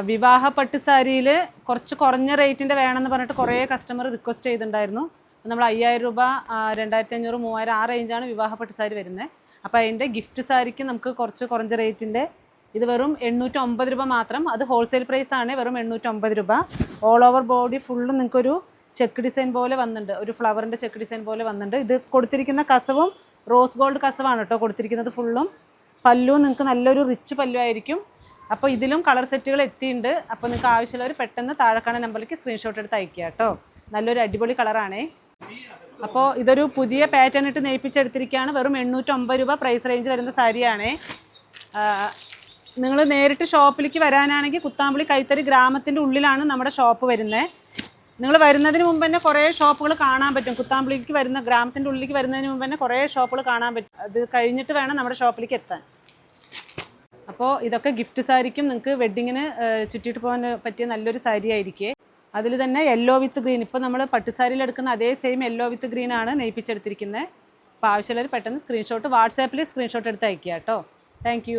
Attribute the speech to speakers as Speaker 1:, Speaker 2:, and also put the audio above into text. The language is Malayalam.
Speaker 1: വിവാഹ പട്ട് സാരിയിൽ കുറച്ച് കുറഞ്ഞ റേറ്റിൻ്റെ വേണമെന്ന് പറഞ്ഞിട്ട് കുറേ കസ്റ്റമർ റിക്വസ്റ്റ് ചെയ്തിട്ടുണ്ടായിരുന്നു. നമ്മൾ 5000 രൂപ, 2500, 3000 ആ റേഞ്ചാണ് വിവാഹ പട്ട് സാരി വരുന്നത്. അപ്പോൾ അതിൻ്റെ ഗിഫ്റ്റ് സാരിക്ക് നമുക്ക് കുറച്ച് കുറഞ്ഞ റേറ്റിൻ്റെ ഇത് വെറും 809 രൂപ മാത്രം. അത് ഹോൾസെയിൽ പ്രൈസാണ്, വെറും 809 രൂപ. ഓൾ ഓവർ ബോഡി ഫുള്ളും നിങ്ങൾക്കൊരു ചെക്ക് ഡിസൈൻ പോലെ വന്നിട്ടുണ്ട്, ഒരു ഫ്ലവറിൻ്റെ ചെക്ക് ഡിസൈൻ പോലെ വന്നിട്ടുണ്ട്. ഇത് കൊടുത്തിരിക്കുന്ന കസവും റോസ് ഗോൾഡ് കസവാണ് കേട്ടോ കൊടുത്തിരിക്കുന്നത് ഫുള്ളും. പല്ലു നിങ്ങൾക്ക് നല്ലൊരു റിച്ച് പല്ലു ആയിരിക്കും. അപ്പോൾ ഇതിലും കളർ സെറ്റുകൾ എത്തിയിട്ടുണ്ട്. അപ്പോൾ നിങ്ങൾക്ക് ആവശ്യമുള്ളവർ പെട്ടെന്ന് താഴെക്കാണുന്ന നമ്പറിലേക്ക് സ്ക്രീൻഷോട്ട് എടുത്ത് അയക്കുക കേട്ടോ. നല്ലൊരു അടിപൊളി കളറാണേ. അപ്പോൾ ഇതൊരു പുതിയ പാറ്റേൺ ഇട്ട് നെയ്പ്പിച്ചെടുത്തിരിക്കുകയാണ്. വെറും 809 രൂപ പ്രൈസ് റേഞ്ച് വരുന്ന സാരിയാണേ. നിങ്ങൾ നേരിട്ട് ഷോപ്പിലേക്ക് വരാനാണെങ്കിൽ കുത്താമ്പുളി കൈത്തറി ഗ്രാമത്തിൻ്റെ ഉള്ളിലാണ് നമ്മുടെ ഷോപ്പ് വരുന്നത്. നിങ്ങൾ വരുന്നതിന് മുമ്പ് തന്നെ കുറേ ഷോപ്പുകൾ കാണാൻ പറ്റും. കുത്താമ്പുളിക്ക് വരുന്ന ഗ്രാമത്തിൻ്റെ ഉള്ളിലേക്ക് വരുന്നതിന് മുമ്പ് തന്നെ കുറേ ഷോപ്പുകൾ കാണാൻ പറ്റും. അത് കഴിഞ്ഞിട്ട് വേണം നമ്മുടെ ഷോപ്പിലേക്ക് എത്താൻ. അപ്പോൾ ഇതൊക്കെ ഗിഫ്റ്റ് സാരിക്കും നിങ്ങൾക്ക് വെഡ്ഡിങ്ങിന് ചുറ്റിയിട്ട് പോകാൻ പറ്റിയ നല്ലൊരു സാരി ആയിരിക്കും. അതിൽ തന്നെ യെല്ലോ വിത്ത് ഗ്രീൻ, ഇപ്പോൾ നമ്മൾ പട്ടുസാരിയിൽ എടുക്കുന്ന അതേ സെയിം യെല്ലോ വിത്ത് ഗ്രീൻ ആണ് നെയ്പ്പിച്ചെടുത്തിരിക്കുന്നത്. അപ്പോൾ ആവശ്യമുള്ളവർ പെട്ടെന്ന് വാട്സാപ്പിൽ സ്ക്രീൻഷോട്ട് എടുത്ത് അയക്കുക കേട്ടോ. താങ്ക്